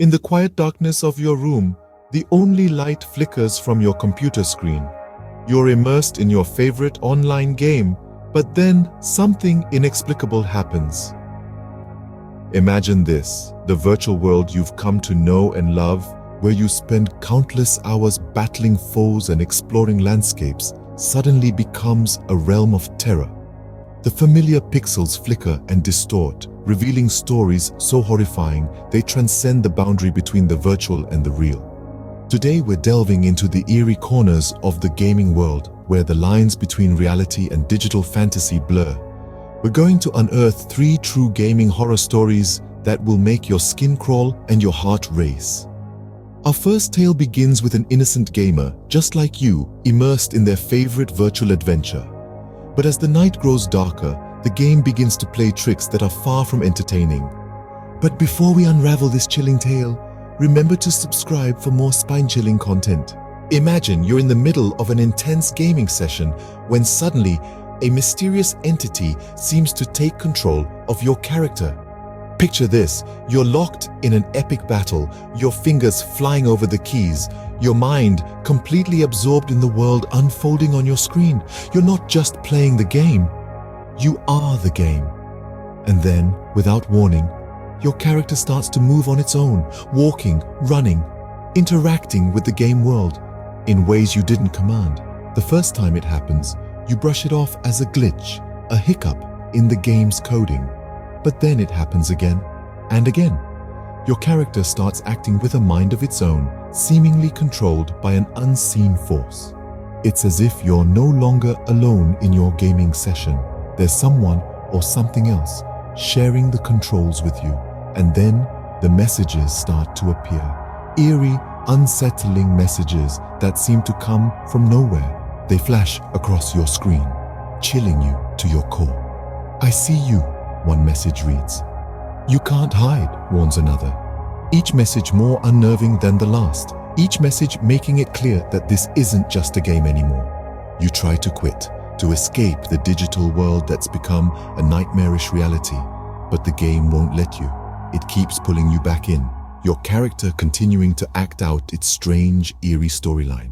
In the quiet darkness of your room, the only light flickers from your computer screen. You're immersed in your favorite online game, but then something inexplicable happens. Imagine this, the virtual world you've come to know and love, where you spend countless hours battling foes and exploring landscapes, suddenly becomes a realm of terror. The familiar pixels flicker and distort, revealing stories so horrifying they transcend the boundary between the virtual and the real. Today we're delving into the eerie corners of the gaming world, where the lines between reality and digital fantasy blur. We're going to unearth 3 true gaming horror stories that will make your skin crawl and your heart race. Our first tale begins with an innocent gamer, just like you, immersed in their favorite virtual adventure. But as the night grows darker, the game begins to play tricks that are far from entertaining. But before we unravel this chilling tale, remember to subscribe for more spine-chilling content. Imagine you're in the middle of an intense gaming session when suddenly a mysterious entity seems to take control of your character. Picture this, you're locked in an epic battle, your fingers flying over the keys, your mind completely absorbed in the world unfolding on your screen. You're not just playing the game, you are the game. And then, without warning, your character starts to move on its own, walking, running, interacting with the game world in ways you didn't command. The first time it happens, you brush it off as a glitch, a hiccup in the game's coding. But then it happens again and again. Your character starts acting with a mind of its own, seemingly controlled by an unseen force. It's as if you're no longer alone in your gaming session. There's someone or something else sharing the controls with you. And then the messages start to appear. Eerie, unsettling messages that seem to come from nowhere. They flash across your screen, chilling you to your core. "I see you," one message reads. "You can't hide," warns another. Each message more unnerving than the last. Each message making it clear that this isn't just a game anymore. You try to quit, to escape the digital world that's become a nightmarish reality. But the game won't let you. It keeps pulling you back in, your character continuing to act out its strange, eerie storyline.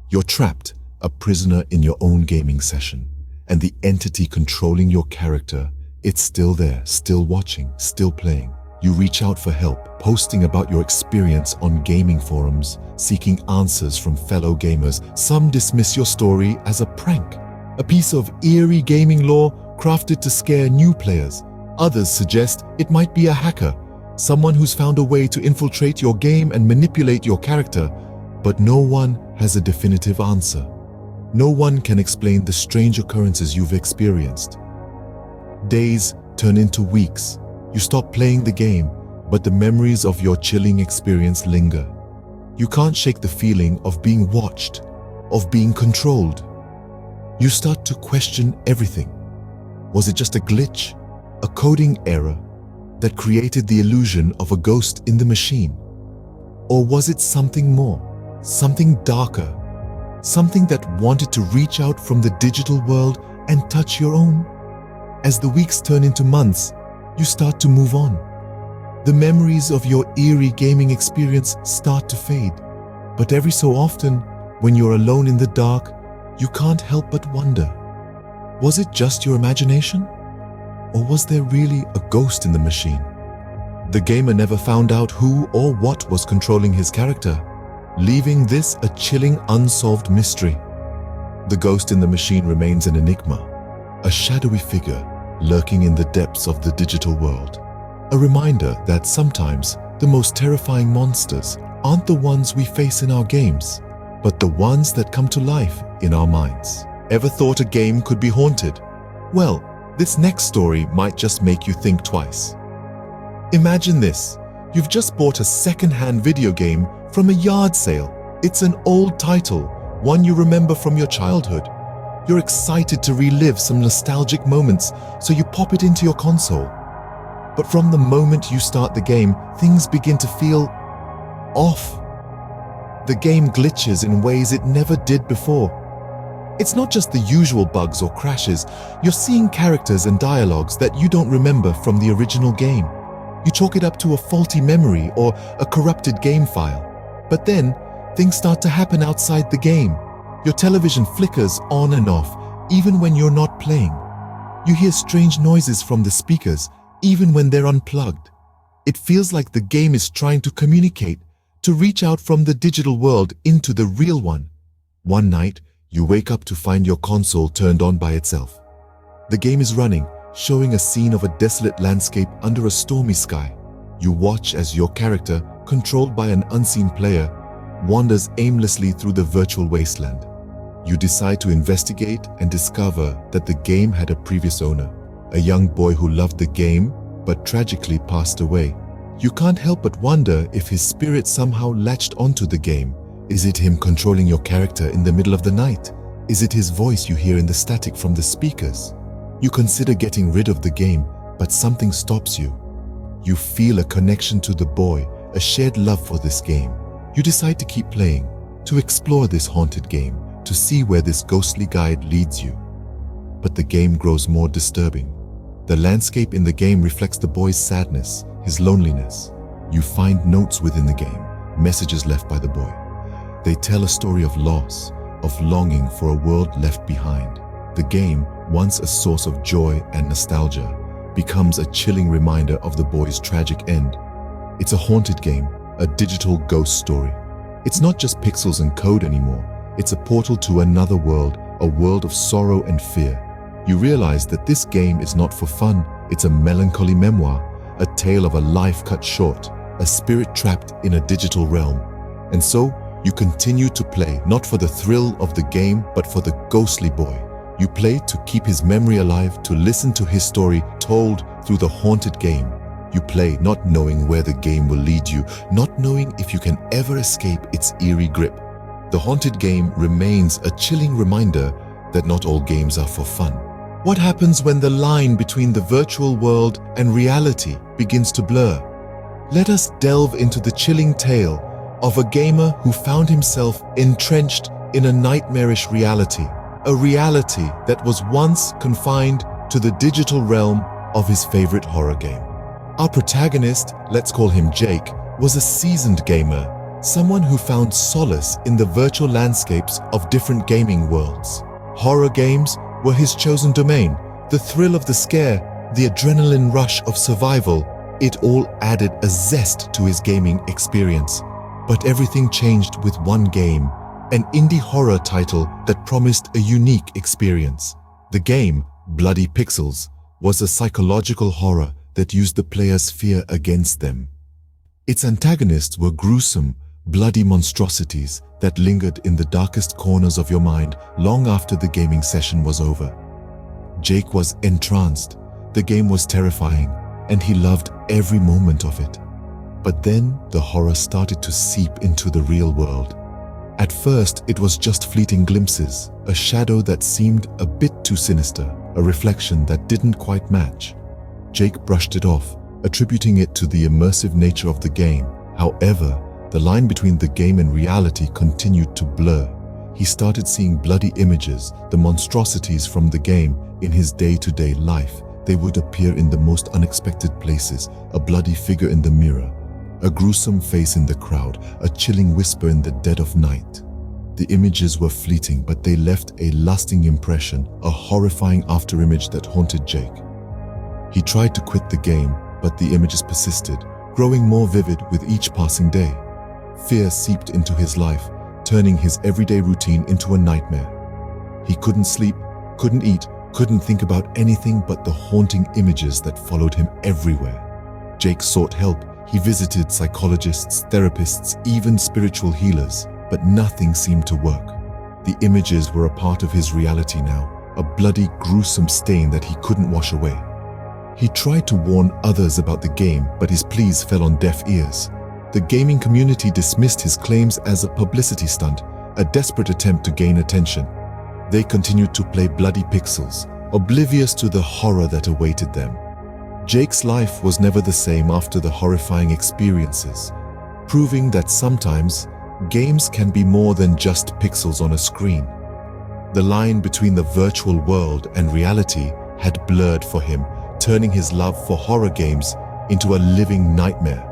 You're trapped, a prisoner in your own gaming session. And the entity controlling your character, it's still there, still watching, still playing. You reach out for help, posting about your experience on gaming forums, seeking answers from fellow gamers. Some dismiss your story as a prank, a piece of eerie gaming lore crafted to scare new players. Others suggest it might be a hacker, someone who's found a way to infiltrate your game and manipulate your character. But no one has a definitive answer. No one can explain the strange occurrences you've experienced. Days turn into weeks. You stop playing the game, but the memories of your chilling experience linger. You can't shake the feeling of being watched, of being controlled. You start to question everything. Was it just a glitch, a coding error that created the illusion of a ghost in the machine? Or was it something more, something darker, something that wanted to reach out from the digital world and touch your own? As the weeks turn into months, you start to move on. The memories of your eerie gaming experience start to fade. But every so often, when you're alone in the dark, you can't help but wonder, was it just your imagination? Or was there really a ghost in the machine? The gamer never found out who or what was controlling his character, leaving this a chilling, unsolved mystery. The ghost in the machine remains an enigma, a shadowy figure lurking in the depths of the digital world. A reminder that sometimes the most terrifying monsters aren't the ones we face in our games, but the ones that come to life in our minds. Ever thought a game could be haunted? Well, this next story might just make you think twice. Imagine this. You've just bought a second-hand video game from a yard sale. It's an old title, one you remember from your childhood. You're excited to relive some nostalgic moments, so you pop it into your console. But from the moment you start the game, things begin to feel off. The game glitches in ways it never did before. It's not just the usual bugs or crashes. You're seeing characters and dialogues that you don't remember from the original game. You chalk it up to a faulty memory or a corrupted game file. But then, things start to happen outside the game. Your television flickers on and off, even when you're not playing. You hear strange noises from the speakers, even when they're unplugged. It feels like the game is trying to communicate, to reach out from the digital world into the real one. One night, you wake up to find your console turned on by itself. The game is running, showing a scene of a desolate landscape under a stormy sky. You watch as your character, controlled by an unseen player, wanders aimlessly through the virtual wasteland. You decide to investigate and discover that the game had a previous owner, a young boy who loved the game but tragically passed away. You can't help but wonder if his spirit somehow latched onto the game. Is it him controlling your character in the middle of the night? Is it his voice you hear in the static from the speakers? You consider getting rid of the game, but something stops you. You feel a connection to the boy, a shared love for this game. You decide to keep playing, to explore this haunted game, to see where this ghostly guide leads you. But the game grows more disturbing. The landscape in the game reflects the boy's sadness, his loneliness. You find notes within the game, messages left by the boy. They tell a story of loss, of longing for a world left behind. The game, once a source of joy and nostalgia, becomes a chilling reminder of the boy's tragic end. It's a haunted game, a digital ghost story. It's not just pixels and code anymore. It's a portal to another world, a world of sorrow and fear. You realize that this game is not for fun. It's a melancholy memoir, a tale of a life cut short, a spirit trapped in a digital realm. And so, you continue to play, not for the thrill of the game, but for the ghostly boy. You play to keep his memory alive, to listen to his story told through the haunted game. You play not knowing where the game will lead you, not knowing if you can ever escape its eerie grip. The haunted game remains a chilling reminder that not all games are for fun. What happens when the line between the virtual world and reality begins to blur? Let us delve into the chilling tale of a gamer who found himself entrenched in a nightmarish reality, a reality that was once confined to the digital realm of his favorite horror game. Our protagonist, let's call him Jake, was a seasoned gamer, someone who found solace in the virtual landscapes of different gaming worlds. Horror games were his chosen domain. The thrill of the scare, the adrenaline rush of survival, it all added a zest to his gaming experience. But everything changed with one game, an indie horror title that promised a unique experience. The game, Bloody Pixels, was a psychological horror that used the player's fear against them. Its antagonists were gruesome, bloody monstrosities that lingered in the darkest corners of your mind long after the gaming session was over. Jake was entranced. The game was terrifying, and he loved every moment of it. But then the horror started to seep into the real world. At first, it was just fleeting glimpses, a shadow that seemed a bit too sinister, a reflection that didn't quite match. Jake brushed it off, attributing it to the immersive nature of the game. However, the line between the game and reality continued to blur. He started seeing bloody images, the monstrosities from the game, in his day-to-day life. They would appear in the most unexpected places, a bloody figure in the mirror, a gruesome face in the crowd, a chilling whisper in the dead of night. The images were fleeting, but they left a lasting impression, a horrifying afterimage that haunted Jake. He tried to quit the game, but the images persisted, growing more vivid with each passing day. Fear seeped into his life, turning his everyday routine into a nightmare. He couldn't sleep, couldn't eat, couldn't think about anything but the haunting images that followed him everywhere. Jake sought help. He visited psychologists, therapists, even spiritual healers, but nothing seemed to work. The images were a part of his reality now, a bloody, gruesome stain that he couldn't wash away. He tried to warn others about the game, but his pleas fell on deaf ears. The gaming community dismissed his claims as a publicity stunt, a desperate attempt to gain attention. They continued to play Bloody Pixels, oblivious to the horror that awaited them. Jake's life was never the same after the horrifying experiences, proving that sometimes games can be more than just pixels on a screen. The line between the virtual world and reality had blurred for him, turning his love for horror games into a living nightmare.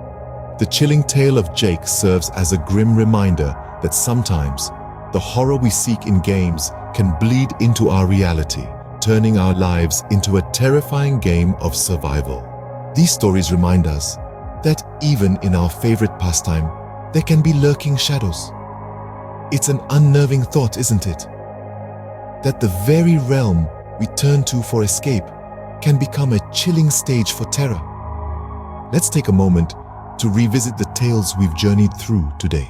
The chilling tale of Jake serves as a grim reminder that sometimes the horror we seek in games can bleed into our reality, turning our lives into a terrifying game of survival. These stories remind us that even in our favorite pastime, there can be lurking shadows. It's an unnerving thought, isn't it? That the very realm we turn to for escape can become a chilling stage for terror. Let's take a moment to revisit the tales we've journeyed through today.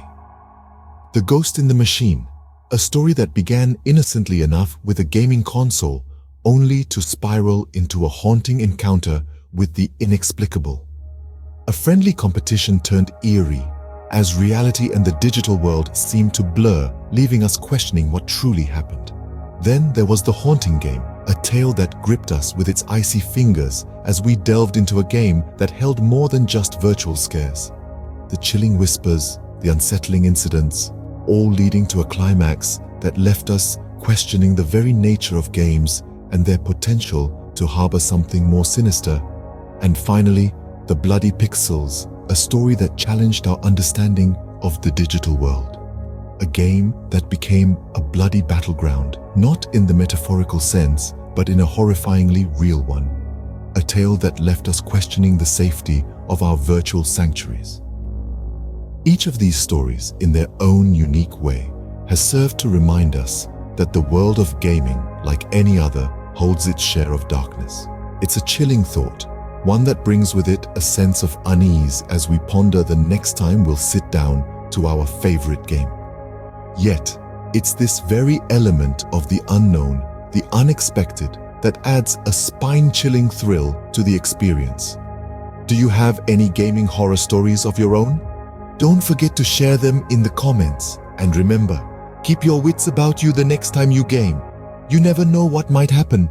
The Ghost in the Machine, a story that began innocently enough with a gaming console, only to spiral into a haunting encounter with the inexplicable. A friendly competition turned eerie, as reality and the digital world seemed to blur, leaving us questioning what truly happened. Then there was the haunting game, a tale that gripped us with its icy fingers as we delved into a game that held more than just virtual scares. The chilling whispers, the unsettling incidents, all leading to a climax that left us questioning the very nature of games and their potential to harbor something more sinister. And finally, The Bloody Pixels, a story that challenged our understanding of the digital world. A game that became a bloody battleground, not in the metaphorical sense, but in a horrifyingly real one. A tale that left us questioning the safety of our virtual sanctuaries. Each of these stories, in their own unique way, has served to remind us that the world of gaming, like any other, holds its share of darkness. It's a chilling thought, one that brings with it a sense of unease as we ponder the next time we'll sit down to our favorite game. Yet, it's this very element of the unknown, the unexpected, that adds a spine-chilling thrill to the experience. Do you have any gaming horror stories of your own? Don't forget to share them in the comments. And remember, keep your wits about you the next time you game. You never know what might happen.